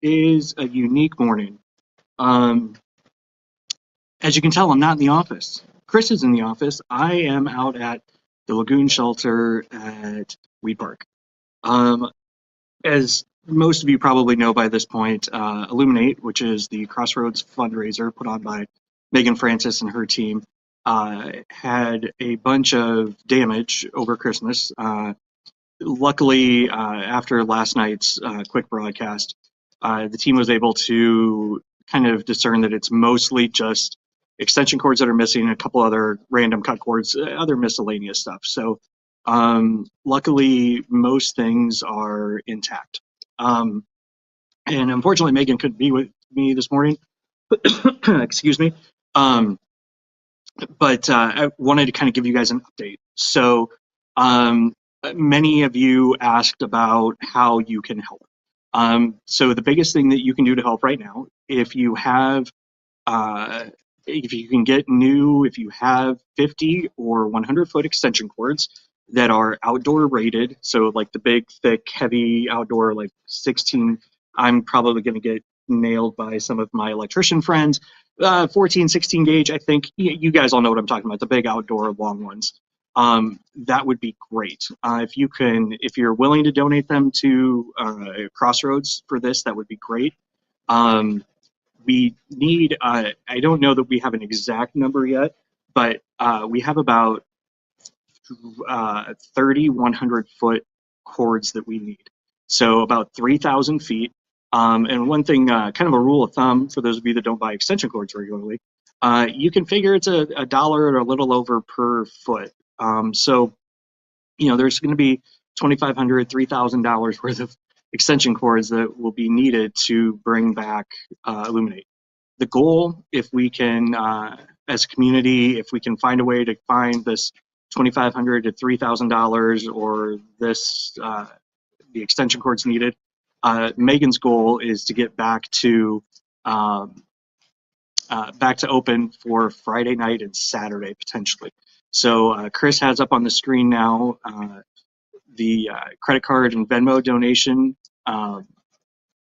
is a unique morning. Um, as you can tell, I'm not in the office. Chris is in the office. I am out at the Lagoon Shelter at Weed Park. Um, as most of you probably know by this point, Illuminate, which is the Crossroads fundraiser put on by Megan Francis and her team, had a bunch of damage over Christmas. Luckily, after last night's quick broadcast, the team was able to kind of discern that it's mostly just extension cords that are missing, a couple other random cut cords, other miscellaneous stuff. So luckily, most things are intact. And unfortunately, Megan couldn't be with me this morning. Excuse me. But I wanted to kind of give you guys an update. So um, many of you asked about how you can help. So the biggest thing that you can do to help right now, if you have, if you can get new, if you have 50 or 100-foot extension cords that are outdoor rated, so like the big, thick, heavy outdoor, like 16, I'm probably going to get nailed by some of my electrician friends. 14, 16 gauge, I think you guys all know what I'm talking about, the big outdoor long ones. That would be great. If you're willing to donate them to Crossroads for this, that would be great. We need, I don't know that we have an exact number yet, but we have about 30 100-foot cords that we need. So about 3,000 feet. And one thing, kind of a rule of thumb for those of you that don't buy extension cords regularly, you can figure it's a dollar or a little over per foot. So, there's going to be $2,500, $3,000 worth of extension cords that will be needed to bring back Illuminate. The goal, if we can, as a community, if we can find a way to find this $2,500 to $3,000 or this, the extension cords needed, Megan's goal is to get back to open for Friday night and Saturday potentially. So Chris has up on the screen now the credit card and Venmo donation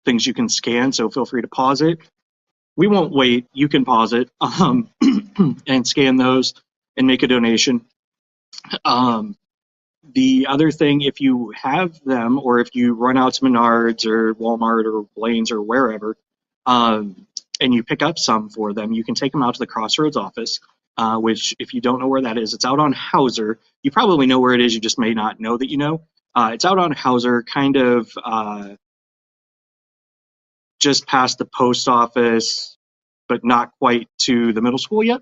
things you can scan. So feel free to pause it. We won't wait. You can pause it and scan those and make a donation. The other thing, if you have them, or if you run out to Menards or Walmart or Blaine's or wherever, and you pick up some for them, you can take them out to the Crossroads office, which, if you don't know where that is, it's out on Hauser. You probably know where it is, you just may not know that you know. It's out on Hauser, kind of just past the post office, but not quite to the middle school yet,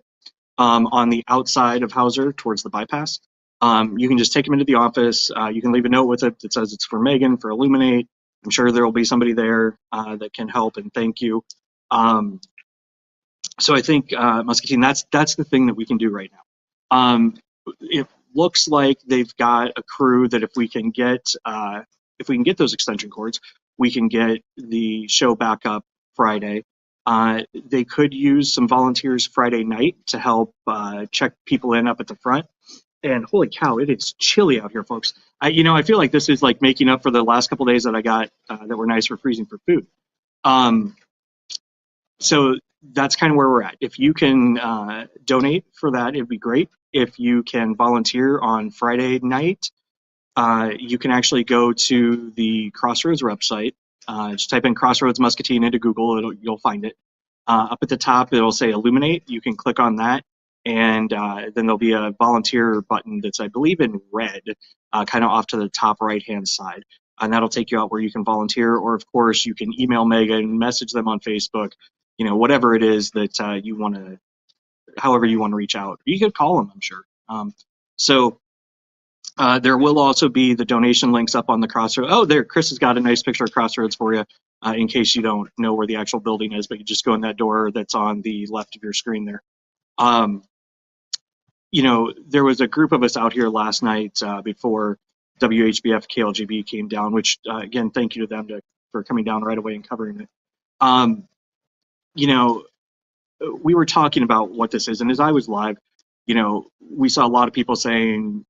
on the outside of Hauser towards the bypass. You can just take them into the office. You can leave a note with it that says it's for Megan, for Illuminate. I'm sure there will be somebody there that can help and thank you. So I think, Muscatine, that's the thing that we can do right now. It looks like they've got a crew that if we can get those extension cords, we can get the show back up Friday. They could use some volunteers Friday night to help check people in up at the front. And holy cow, it is chilly out here, folks. I feel like this is like making up for the last couple of days that I got that were nice for freezing for food. So that's kind of where we're at. If you can donate for that, it'd be great. If you can volunteer on Friday night, you can actually go to the Crossroads website. Just type in Crossroads Muscatine into Google, you'll find it. Up at the top, it'll say Illuminate. You can click on that, and then there'll be a volunteer button that's, I believe, in red, kind of off to the top right-hand side. And that'll take you out where you can volunteer, or of course, you can email Megan, message them on Facebook, whatever it is that you want to, however you want to reach out. You could call them, I'm sure. There will also be the donation links up on the Crossroads. Oh, there, Chris has got a nice picture of Crossroads for you, in case you don't know where the actual building is, but you just go in that door that's on the left of your screen there. There was a group of us out here last night before WHBF KLGB came down, which, again, thank you to them for coming down right away and covering it. We were talking about what this is, and as I was live, we saw a lot of people saying,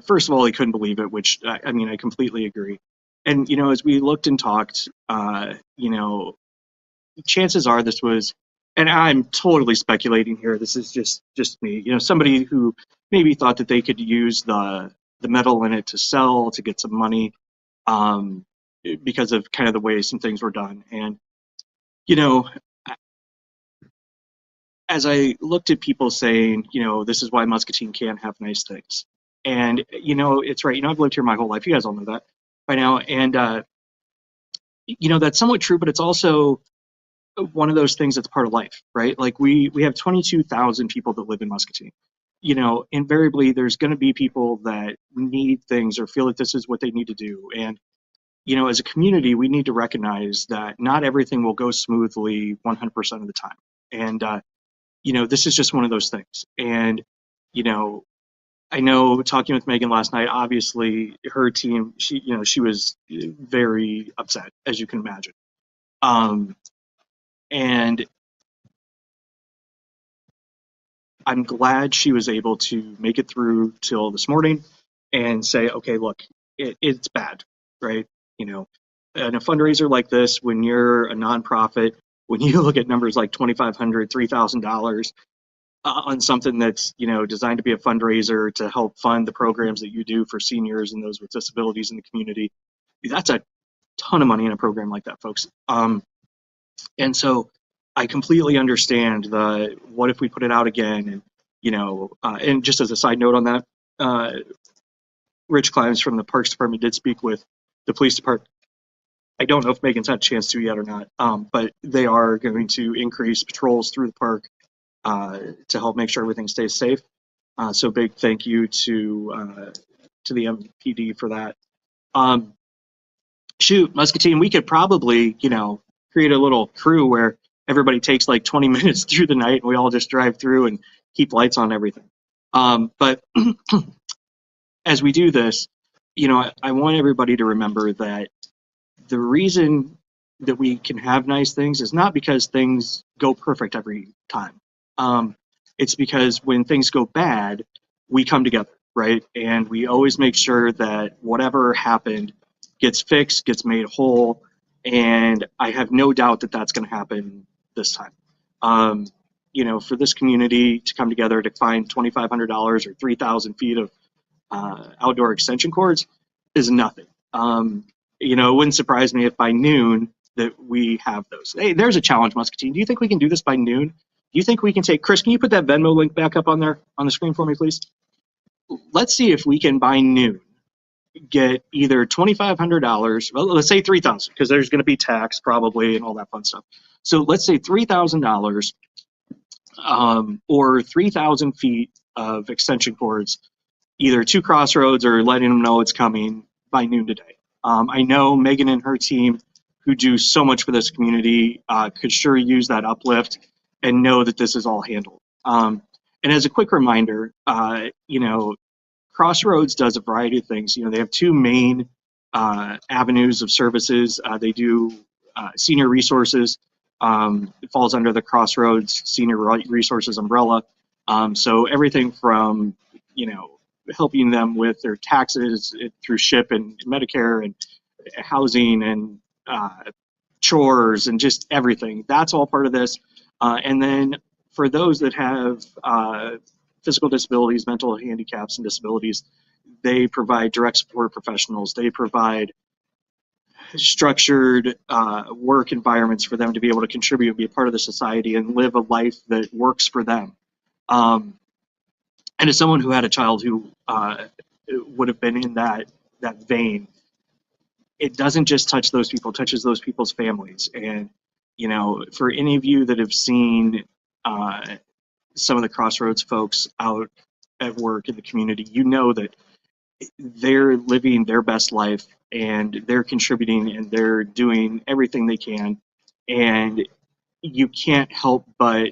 first of all, they couldn't believe it, which, I completely agree. And, as we looked and talked, chances are this was, and I'm totally speculating here, this is just me, somebody who maybe thought that they could use the metal in it to sell, to get some money, um, because of kind of the way some things were done. And, you know, as I looked at people saying, this is why Muscatine can't have nice things. And, it's right. I've lived here my whole life. You guys all know that by now. And, that's somewhat true, but it's also one of those things that's part of life, right? Like we have 22,000 people that live in Muscatine. Invariably there's going to be people that need things or feel that this is what they need to do. And, as a community, we need to recognize that not everything will go smoothly 100% of the time. And, this is just one of those things. And, I know talking with Megan last night, obviously her team, she was very upset, as you can imagine. And I'm glad she was able to make it through till this morning and say, okay, look, it's bad, right? In a fundraiser like this, when you're a nonprofit, when you look at numbers like $2,500, $3,000 on something that's, designed to be a fundraiser to help fund the programs that you do for seniors and those with disabilities in the community, that's a ton of money in a program like that, folks. And so I completely understand the what if we put it out again, and and just as a side note on that, Rich Climbs from the Parks Department did speak with the police department. I don't know if Megan's had a chance to yet or not, but they are going to increase patrols through the park to help make sure everything stays safe. So big thank you to the MPD for that. Shoot, Muscatine, we could probably, create a little crew where everybody takes like 20 minutes through the night and we all just drive through and keep lights on everything. But as we do this, I want everybody to remember that the reason that we can have nice things is not because things go perfect every time. It's because when things go bad, we come together, right? And we always make sure that whatever happened gets fixed, gets made whole. And I have no doubt that that's going to happen this time. For this community to come together to find $2,500 or 3,000 feet of outdoor extension cords is nothing. It wouldn't surprise me if by noon that we have those. Hey, there's a challenge, Muscatine. Do you think we can do this by noon? Do you think we can take, Chris, can you put that Venmo link back up on there on the screen for me, please? Let's see if we can by noon get either $2,500, well, let's say 3,000, because there's going to be tax probably and all that fun stuff. So let's say $3,000 or 3,000 feet of extension cords, either to Crossroads or letting them know it's coming by noon today. I know Megan and her team, who do so much for this community, could sure use that uplift and know that this is all handled. And as a quick reminder, Crossroads does a variety of things. They have two main avenues of services. They do senior resources. It falls under the Crossroads Senior Resources umbrella. So everything from, helping them with their taxes through SHIP and Medicare and housing and chores and just everything. That's all part of this. And then for those that have physical disabilities, mental handicaps, and disabilities, they provide direct support professionals. They provide structured work environments for them to be able to contribute, be a part of the society, and live a life that works for them. And as someone who had a child who would have been in that vein, it doesn't just touch those people, it touches those people's families. And, for any of you that have seen some of the Crossroads folks out at work in the community, you know that they're living their best life and they're contributing and they're doing everything they can. And you can't help but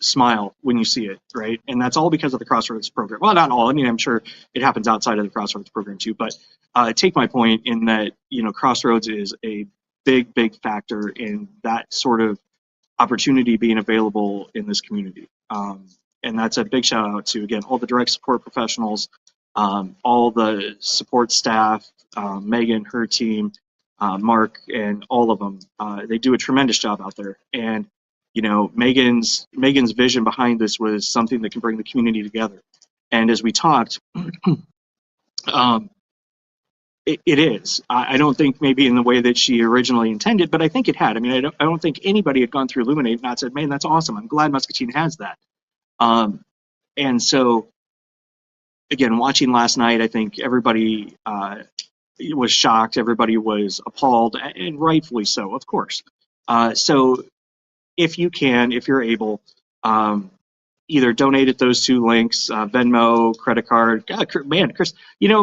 smile when you see it, right? And that's all because of the Crossroads program. Well, not all. I mean, I'm sure it happens outside of the Crossroads program too. But take my point in that, Crossroads is a big, big factor in that sort of opportunity being available in this community. And that's a big shout out to, again, all the direct support professionals, all the support staff, Megan, her team, Mark, and all of them. They do a tremendous job out there. And Megan's vision behind this was something that can bring the community together. And as we talked, um, it is. I don't think maybe in the way that she originally intended, but I think it had. I mean, I don't think anybody had gone through Illuminate and not said, "Man, that's awesome. I'm glad Muscatine has that." And so, again, watching last night, I think everybody was shocked. Everybody was appalled, and rightfully so, of course. So if you can, if you're able, either donate at those two links, Venmo, credit card. God, man, Chris,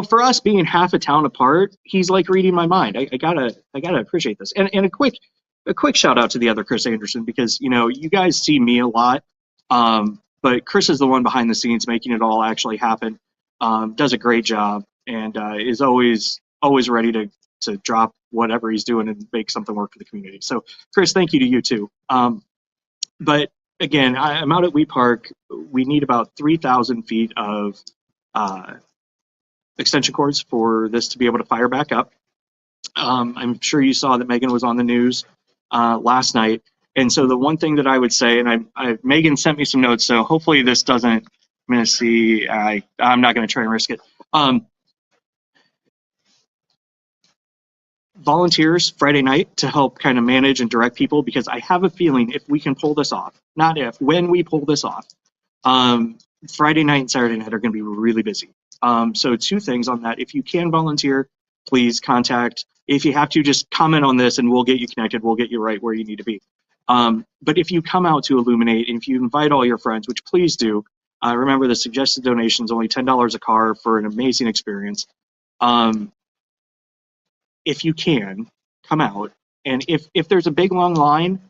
for us being half a town apart, he's like reading my mind. I gotta appreciate this. And a quick shout out to the other Chris Anderson, because you guys see me a lot, but Chris is the one behind the scenes making it all actually happen. Does a great job, and is always ready to drop whatever he's doing and make something work for the community. So Chris, thank you to you too. But again, I'm out at Wheat Park. We need about 3,000 feet of extension cords for this to be able to fire back up. I'm sure you saw that Megan was on the news last night. And so the one thing that I would say, and Megan sent me some notes, so hopefully this doesn't, I'm going to see, I'm not going to try and risk it. Volunteers Friday night to help kind of manage and direct people, because I have a feeling if we can pull this off, not if, when we pull this off, Friday night and Saturday night are going to be really busy. So two things on that. If you can volunteer, please contact. If you have to, just comment on this and we'll get you connected. We'll get you right where you need to be. But if you come out to Illuminate, and if you invite all your friends, which please do, remember the suggested donation is only $10 a car for an amazing experience. If you can, come out. And if there's a big, long line,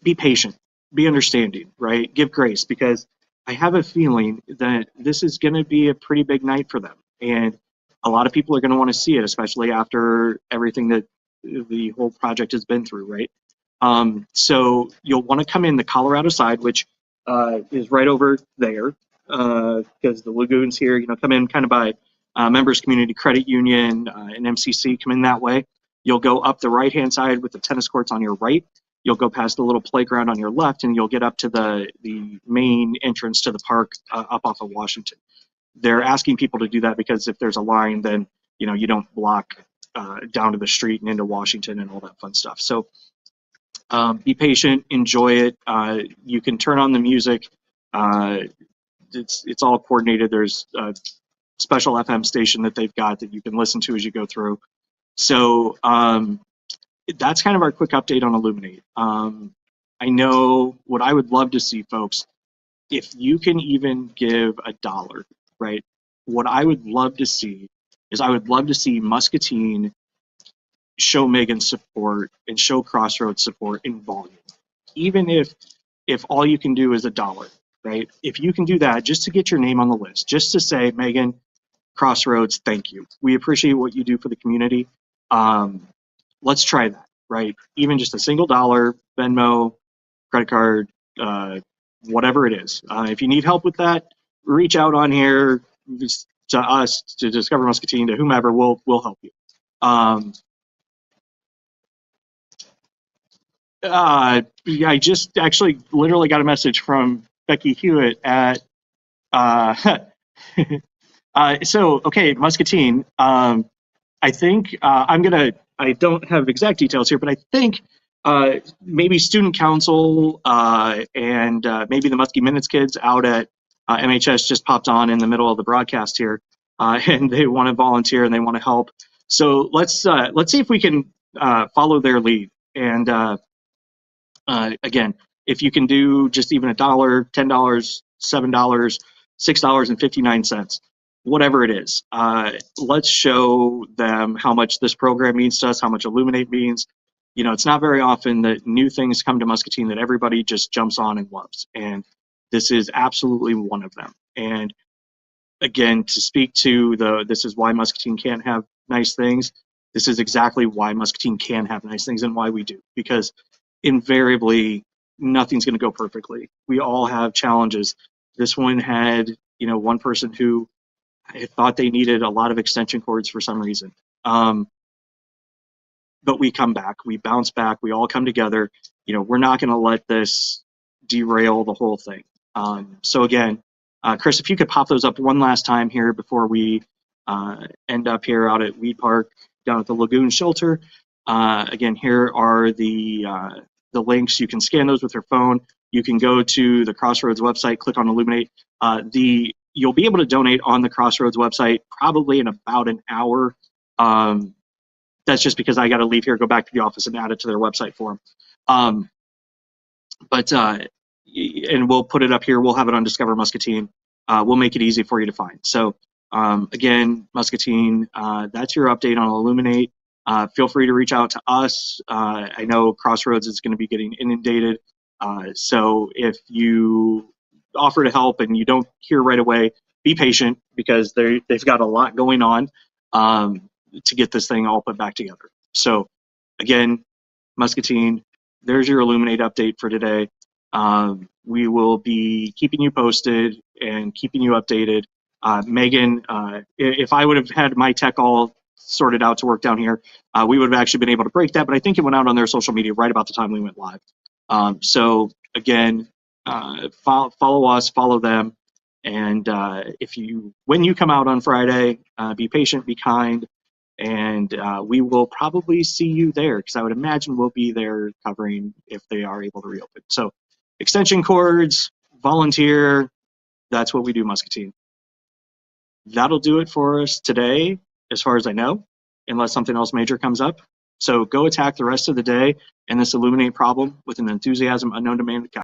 be patient, be understanding, right? Give grace, because I have a feeling that this is going to be a pretty big night for them. And a lot of people are going to want to see it, especially after everything that the whole project has been through, right? So you'll want to come in the Colorado side, which is right over there, because the lagoon's here. Come in kind of by Members Community Credit Union and MCC. Come in that way. You'll go up the right-hand side with the tennis courts on your right. You'll go past the little playground on your left, and you'll get up to the main entrance to the park up off of Washington. They're asking people to do that because if there's a line, then you don't block down to the street and into Washington and all that fun stuff. So be patient, enjoy it. You can turn on the music. It's all coordinated. There's a special FM station that they've got that you can listen to as you go through. So that's kind of our quick update on Illuminate. I know what I would love to see, folks, if you can even give $1, right? What I would love to see is I would love to see Muscatine show Megan support and show Crossroads support in volume. Even if all you can do is $1, right? If you can do that just to get your name on the list, just to say, Megan, Crossroads, thank you. We appreciate what you do for the community. Let's try that, right? Even just a single $1, Venmo, credit card, whatever it is. If you need help with that, reach out on here to us, to Discover Muscatine, to whomever. We'll help you. I just actually literally got a message from Becky Hewitt at okay, Muscatine. I think I don't have exact details here, but I think maybe student council and maybe the Muskie Minutes kids out at MHS just popped on in the middle of the broadcast here, and they want to volunteer and they want to help. So let's see if we can follow their lead. And again, if you can do just even $1, $10, $7, $6.59, whatever it is, let's show them how much this program means to us, how much Illuminate means. It's not very often that new things come to Muscatine that everybody just jumps on and loves, and this is absolutely one of them. And again, to speak to this is why Muscatine can't have nice things. This is exactly why Muscatine can have nice things and why we do, because invariably nothing's going to go perfectly. We all have challenges. This one had, one person who thought they needed a lot of extension cords for some reason. But we come back, we bounce back, we all come together. We're not going to let this derail the whole thing. So again, Chris, if you could pop those up one last time here before we end up here out at Weed Park down at the Lagoon Shelter. Again, here are the links. You can scan those with your phone. You can go to the Crossroads website, click on Illuminate. You'll be able to donate on the Crossroads website probably in about an hour. That's just because I got to leave here, go back to the office, and add it to their website for them. And we'll put it up here. We'll have it on Discover Muscatine. We'll make it easy for you to find. So again, Muscatine, that's your update on Illuminate. Feel free to reach out to us. I know Crossroads is going to be getting inundated. So if you offer to help and you don't hear right away, be patient because they've got a lot going on to get this thing all put back together. So again, Muscatine, there's your Illuminate update for today. We will be keeping you posted and keeping you updated. Megan, if I would have had my tech all sorted out to work down here, we would have actually been able to break that, but I think it went out on their social media right about the time we went live. So again, follow us, follow them. And when you come out on Friday, be patient, be kind, and we will probably see you there because I would imagine we'll be there covering if they are able to reopen. So extension cords, volunteer, that's what we do, Muscatine. That'll do it for us today, as far as I know, unless something else major comes up. So go attack the rest of the day and this Illuminate problem with an enthusiasm unknown to mankind.